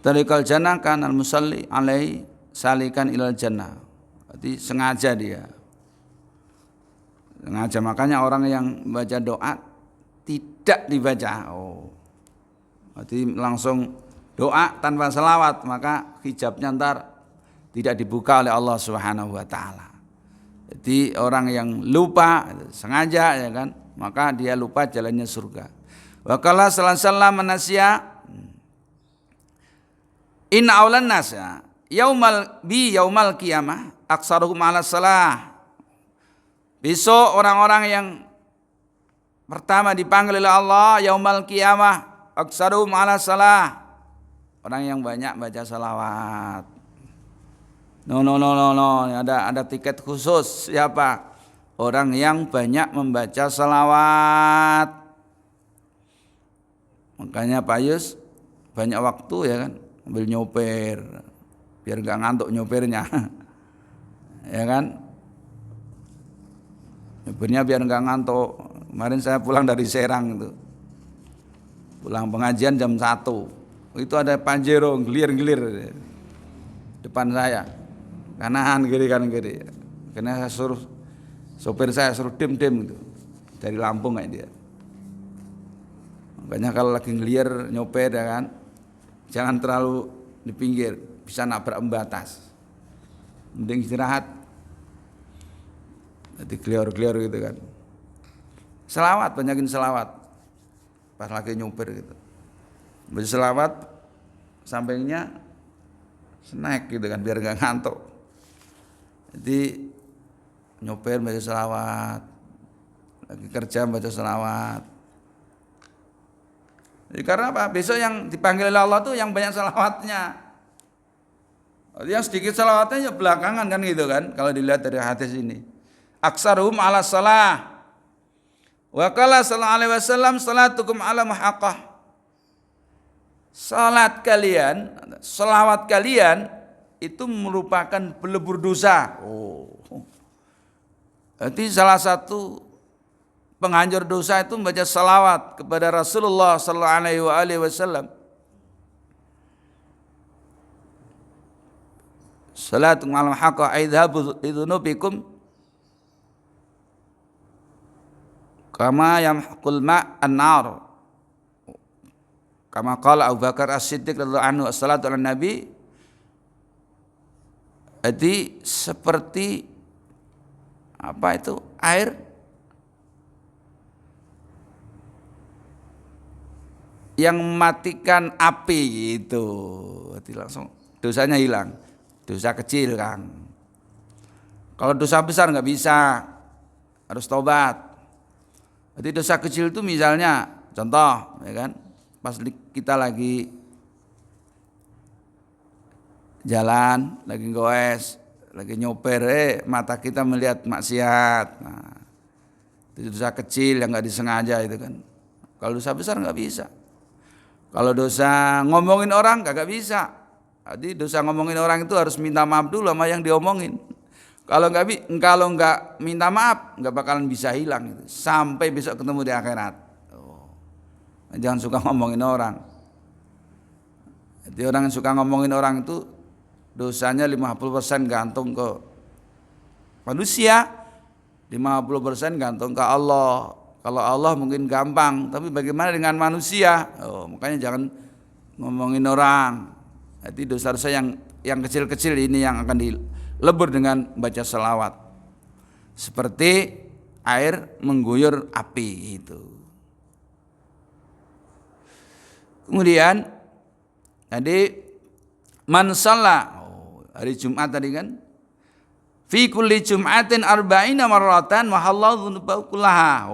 Tariqal jannah kan al musalli alaihi salikan ilal jannah. Berarti sengaja dia. Sengaja, makanya orang yang baca doa tidak dibaca. Berarti langsung doa tanpa selawat, maka hijabnya ntar tidak dibuka oleh Allah Subhanahu wa taala. Jadi orang yang lupa sengaja, ya kan, maka dia lupa jalannya surga. Wa qala sallallahu alaihi wasallam manasya in aulan nas yaumal qiyamah aksaruhum ala salah. Besok orang-orang yang pertama dipanggil oleh Allah yaumal qiyamah aksaruhum ala salah, orang yang banyak baca salawat. No, ada tiket khusus. Siapa? Orang yang banyak membaca salawat. Makanya Pak Yus banyak waktu, ya kan, ambil nyoper biar gak ngantuk nyopernya. Ya kan, nyopernya biar gak ngantuk. Kemarin saya pulang dari Serang itu, pulang pengajian jam 1, itu ada Pajero gelir-gelir depan saya, kanan kiri kanan kiri. Karena saya suruh sopir saya suruh dim gitu, dari Lampung kayak dia. Makanya kalau lagi ngelir nyoper, ya kan, jangan terlalu di pinggir, bisa nabrak pembatas. Mending istirahat. Jadi gelior-gelior gitu kan. Selawat, banyakin selawat pas lagi nyopir gitu. Baca selawat sampingnya snack gitu kan, biar gak ngantuk. Jadi nyopir baca selawat, lagi kerja baca selawat. Jadi karena apa? Besok yang dipanggil oleh Allah tuh yang banyak selawatnya. Yang sedikit selawatnya ya belakangan kan gitu kan, kalau dilihat dari hadis ini. Aksaruhum ala salah. Wa qala sallallahu alaihi wasallam salatukum ala muhaqqah. Salat kalian, selawat kalian itu merupakan pelebur dosa. Jadi salah satu penghancur dosa itu membaca salawat kepada Rasulullah sallallahu alaihi wasallam. Salatukum ala muhaqqah aidhabu idzunubikum kama yamhaqul ma'an-nar, kama qala Abu Bakar As-Siddiq radhiyallahu anhu, as-salatu ala nabi. Jadi seperti apa itu? Air yang mematikan api gitu. Jadi langsung dosanya hilang. Dosa kecil, Kang. Kalau dosa besar nggak bisa, harus tobat. Jadi dosa kecil itu misalnya, contoh, ya kan, pas kita lagi jalan, lagi goes, lagi nyoper, mata kita melihat maksiat. Nah, itu dosa kecil yang nggak disengaja itu kan. Kalau dosa besar nggak bisa. Kalau dosa ngomongin orang nggak bisa. Jadi dosa ngomongin orang itu harus minta maaf dulu sama yang diomongin. Kalau nggak minta maaf, nggak bakalan bisa hilang itu sampai besok ketemu di akhirat. Jangan suka ngomongin orang. Jadi orang yang suka ngomongin orang itu dosanya 50% gantung ke manusia, 50% gantung ke Allah. Kalau Allah mungkin gampang, tapi bagaimana dengan manusia? Makanya jangan ngomongin orang. Jadi dosa-dosa yang kecil-kecil ini yang akan dilebur dengan baca selawat. Seperti air mengguyur api itu. Kemudian tadi man shalla, hari Jumat tadi kan, fi kulli jum'atin arba'ina marratan wa hallahu dzunubahu kullaha.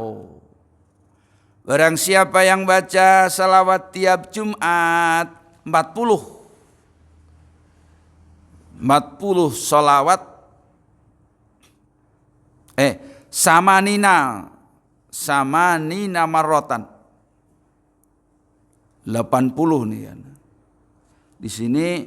Barang siapa yang baca salawat tiap Jumat 40 salawat samanina marratan 80 nih kan. Di sini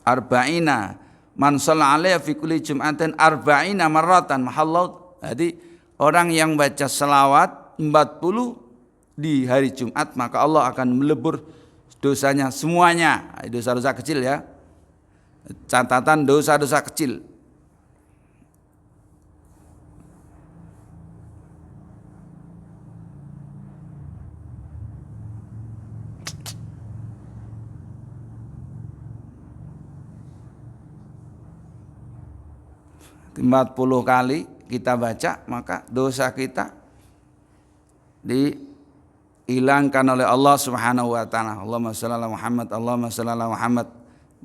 arba'ina man shalla alaihi fi kulli jum'atin arba'ina marratan mahallau. Jadi orang yang baca selawat 40 di hari Jumat maka Allah akan melebur dosanya semuanya. Dosa-dosa kecil ya. Catatan dosa-dosa kecil. Empat 40 kali kita baca maka dosa kita dihilangkan oleh Allah Subhanahu wa taala. Allahumma shalli ala Muhammad, Allahumma shalli ala Muhammad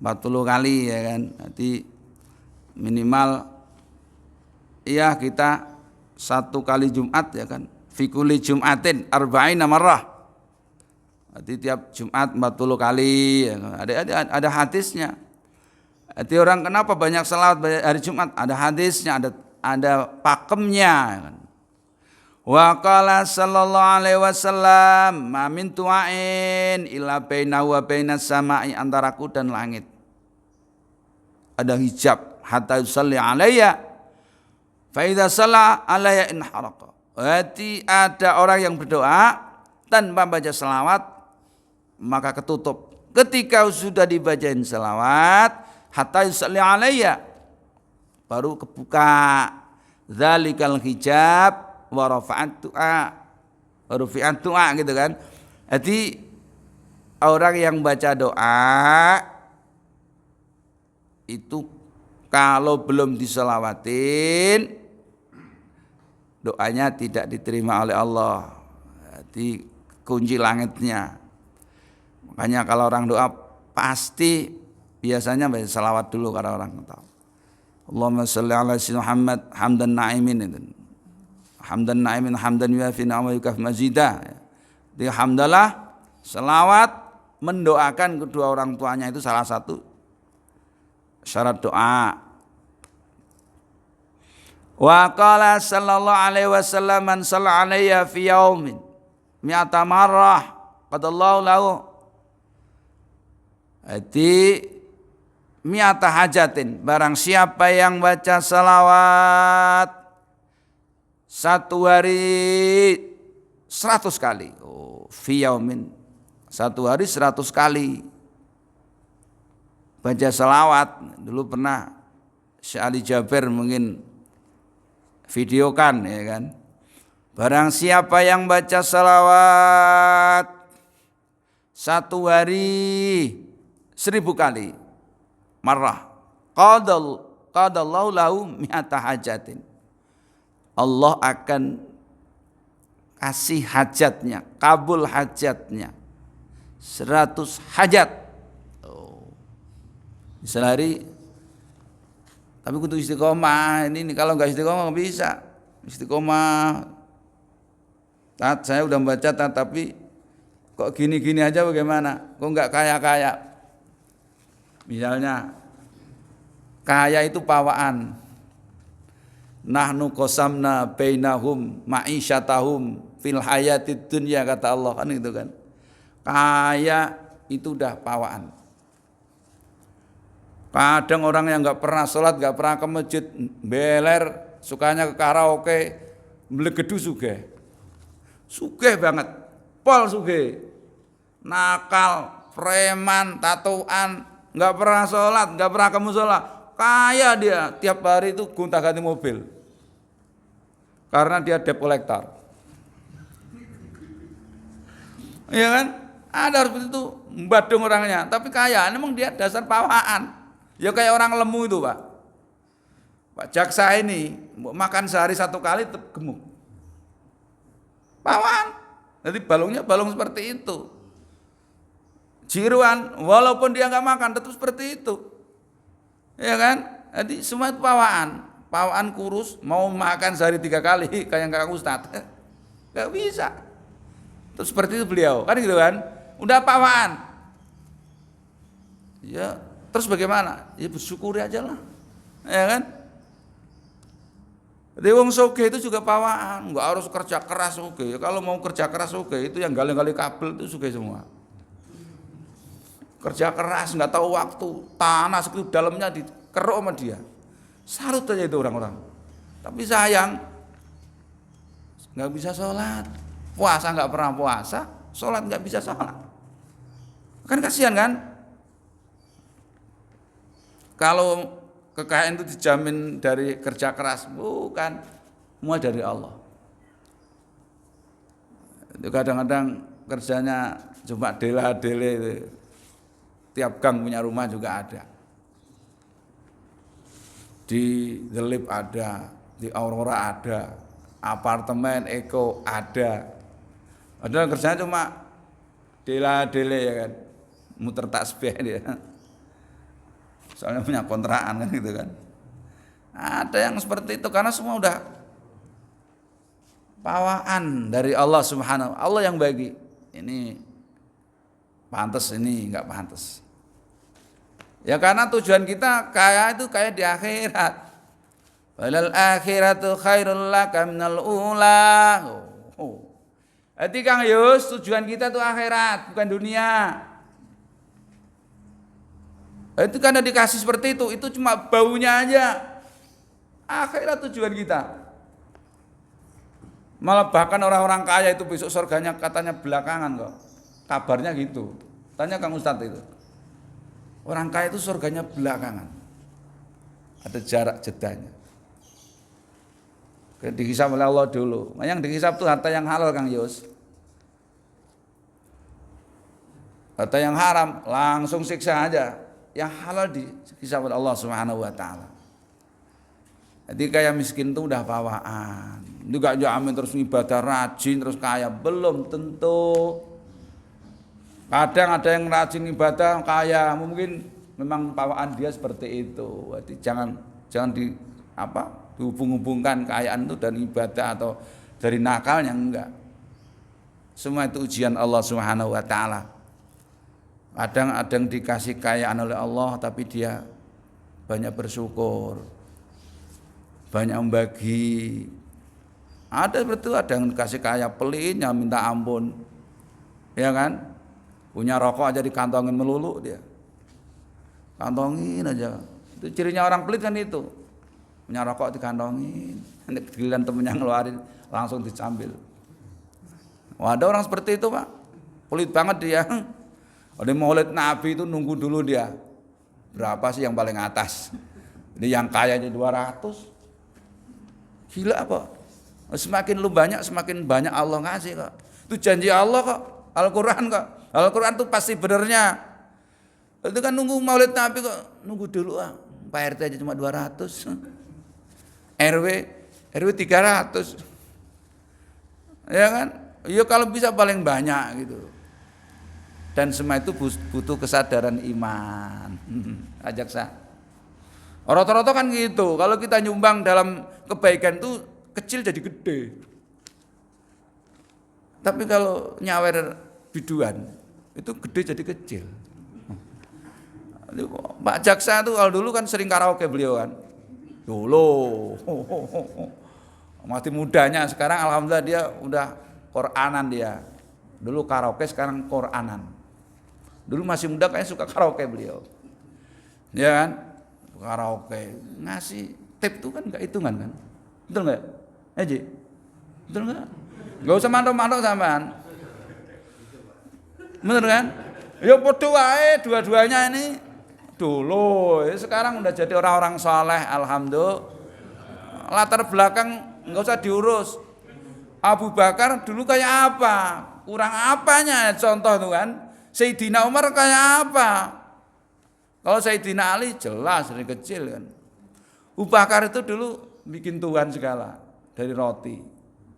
40 kali ya kan. Jadi minimal ya kita satu kali Jumat ya kan. Fi kulli Jum'atin arba'ina marrah. Jadi tiap Jumat 40 kali ya kan. Ada hadisnya. Jadi orang kenapa banyak salawat hari Jumat? Ada hadisnya, ada pakemnya. Wa qala sallallahu alaihi wasallam, "Ma min tu'ain illa bainahu wa bainas sama'i," antaraku dan langit ada hijab hatta yusalli alayya fa idza shalla alayya in haraqa. Berarti ada orang yang berdoa tanpa baca selawat maka ketutup. Ketika sudah dibacain selawat hatta yusalli alayya baru kebuka dzalikal hijab wa rafa'at du'a gitu kan. Jadi orang yang baca doa itu kalau belum diselawatin doanya tidak diterima oleh Allah. Jadi kunci langitnya. Makanya kalau orang doa pasti biasanya baca salawat dulu karena orang tahu. Allahumma shalli ala sayyidina Muhammad hamdan na'imin itu. Hamdan na'imin hamdan yuafi ni'ama yukaf mazidah. Jadi hamdalah selawat mendoakan kedua orang tuanya itu salah satu syarat doa. Wa qala sallallahu alaihi wasallam man shalla alayya fi yaumin mi'ata marrah qadallahu lahu. Jadi mi'ata hajatin, barang siapa yang baca salawat satu hari 100 kali. Fi yaumin, satu hari 100 kali baca salawat. Dulu pernah Syekh Ali Jaber mungkin videokan ya kan. Barang siapa yang baca salawat satu hari 1000 kali marrah qadallahu lahu mi'ata hajatin, Allah akan kasih hajatnya, kabul hajatnya 100 hajat. Sehari tapi kudu istiqomah. Ini kalau enggak istiqomah enggak bisa. Istiqomah. Saya udah baca tapi kok gini-gini aja bagaimana? Kok enggak kaya-kaya? Misalnya kaya itu pawaan. Nahnu qasamna bainahum ma'isyatahum fil hayatid dunya, kata Allah kan itu kan. Kaya itu udah pawaan. Kadang orang yang enggak pernah sholat, enggak pernah ke masjid, beler, sukanya ke karaoke, melegedu juga. Sugih banget, pol sugih. Nakal, preman, tatoan, nggak pernah sholat, nggak pernah ke musola. Kaya dia, tiap hari itu gonta-ganti mobil. Karena dia debt collector. Iya kan? Ada harus itu mbadung orangnya, tapi kaya. Memang dia dasar pawaan. Ya kayak orang lemu itu, Pak. Pak Jaksa ini makan sehari 1 kali tetap gemuk. Pawaan. Jadi balungnya balung seperti itu. Jiruan, walaupun dia nggak makan tetap seperti itu. Ya kan? Jadi semua itu pawaan. Pawaan kurus mau makan sehari 3 kali kayak kakak Ustadz. Nggak bisa. Terus seperti itu beliau, kan gitu kan? Udah pawaan. Ya, terus bagaimana? Ya bersyukuri aja lah. Ya kan? Jadi wong sugih itu juga pawaan, nggak harus kerja keras sugih. Kalau mau kerja keras sugih itu yang gali-gali kabel itu sugih semua. Kerja keras nggak tahu waktu, tanah segitu dalamnya dikeruk sama dia. Sarut aja itu orang-orang. Tapi sayang nggak bisa sholat, puasa nggak pernah puasa, sholat nggak bisa sholat. Kan kasihan kan? Kalau kekayaan itu dijamin dari kerja keras, bukan, semua dari Allah. Itu kadang-kadang kerjanya cuma dela-dele itu. Tiap gang punya rumah juga ada. Di The Lip ada, di Aurora ada, apartemen Eko ada. Padahal kerjanya cuma dela-dele ya kan, muter tasbih dia. Soalnya punya kontrakan kan gitu kan. Ada yang seperti itu karena semua udah pawaan dari Allah Subhanahu. Allah yang bagi. Ini pantas, ini enggak pantas. Ya karena tujuan kita kaya itu kaya di akhirat. Walal akhiratu khairul laka minal ula. Jadi Kang Yus, tujuan kita tuh akhirat, bukan dunia. Itu karena dikasih seperti itu cuma baunya aja. Akhirat tujuan kita. Malah bahkan orang-orang kaya itu besok surganya katanya belakangan kok. Kabarnya gitu. Tanya Kang Ustadz itu. Orang kaya itu surganya belakangan. Ada jarak jedanya. Dihisab oleh Allah dulu. Yang dihisab itu harta yang halal Kang Yus. Harta yang haram langsung siksa aja. Yang halal dihisab oleh Allah Subhanahu wa taala. Jadi kayak miskin itu udah bawaan. Itu gak jamin terus ibadah rajin terus kaya, belum tentu. Kadang ada yang rajin ibadah kaya, mungkin memang bawaan dia seperti itu. Jadi jangan dihubung-hubungkan kekayaan itu dari ibadah atau dari nakalnya, enggak. Semua itu ujian Allah Subhanahu wa taala. Kadang ada yang dikasih kekayaan oleh Allah tapi dia banyak bersyukur, banyak membagi. Ada seperti itu, ada yang dikasih kaya pelitnya minta ampun, ya kan? Punya rokok aja dikantongin melulu dia, kantongin aja. Itu cirinya orang pelit kan itu, punya rokok dikantongin, giliran temennya ngeluarin langsung dicambil. Wah, ada orang seperti itu Pak, pelit banget dia. Ada maulid Nabi itu nunggu dulu dia, berapa sih yang paling atas? Ini yang kayanya 200, gila apa? Semakin lu banyak, semakin banyak Allah ngasih kok. Itu janji Allah kok, Al-Quran kok. Al-Quran itu pasti benernya. Itu kan nunggu maulid Nabi kok, nunggu dulu Pak RT aja cuma 200, RW 300, ya kan? Ya kalau bisa paling banyak gitu. Dan semua itu butuh kesadaran iman. Ajaksa. Rata-rata kan gitu. Kalau kita nyumbang dalam kebaikan itu kecil jadi gede. Tapi kalau nyawer biduan itu gede jadi kecil. Pak Jaksa itu kalau dulu kan sering karaoke beliau kan. Dulu. Masih mudanya, sekarang alhamdulillah dia udah Quranan dia. Dulu karaoke, sekarang Quranan. Dulu masih muda kayaknya suka karaoke beliau. Ya kan? Karaoke. Ngasih tip itu kan enggak hitungan kan? Betul enggak? Haji? Betul enggak? Enggak usah mantuk-mantuk sampean. Bener kan? Ya padha wae dua-duanya ini dulu. Sekarang udah jadi orang-orang soleh, alhamdulillah. Latar belakang enggak usah diurus. Abu Bakar dulu kayak apa? Kurang apanya contoh tuh kan? Sayyidina Umar kayak apa? Kalau Sayyidina Ali jelas dari kecil kan. Abu Bakar itu dulu bikin tuhan segala dari roti.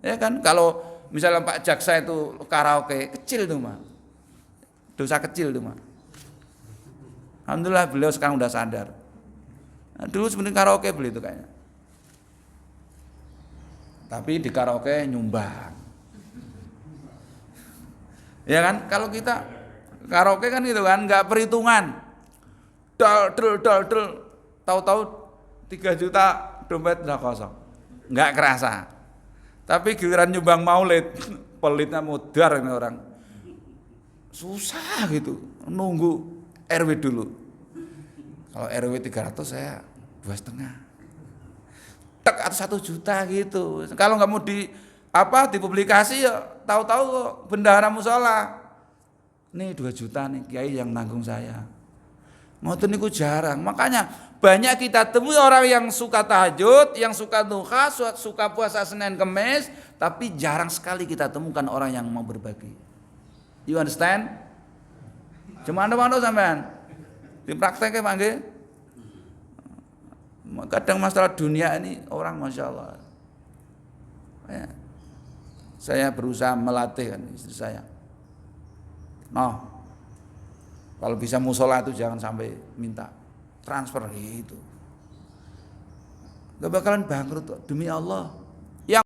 Ya kan? Kalau misalnya Pak Jaksa itu karaoke kecil tuh mah. Dosa kecil tuh mah. Alhamdulillah beliau sekarang udah sadar. Nah, dulu sebenarnya karaoke beli itu kayaknya. Tapi di karaoke nyumbang. Ya kan? Kalau kita karaoke kan gitu kan, nggak perhitungan. Dal, tahu-tahu 3 juta dompet udah kosong. Nggak kerasa. Tapi giliran nyumbang maulid, pelitnya mudar ini orang. Susah gitu, nunggu RW dulu. Kalau RW 300 saya 2,5. Tek atau 1 juta gitu. Kalau nggak mau dipublikasi ya tahu-tahu bendahara musola. Nih 2 juta nih kiai yang nanggung saya. Ngoten niku jarang. Makanya banyak kita temui orang yang suka tahajud, yang suka duha, suka puasa Senin Kemis, tapi jarang sekali kita temukan orang yang mau berbagi. You understand? Cuma anda sampean. Diprakteknya Pak nggih. Kadang masalah dunia ini orang Masya Allah. Ya. Saya berusaha melatih kan istri saya. Noh, kalau bisa musola itu jangan sampai minta transfer gitu. Gak bakalan bangkrut demi Allah.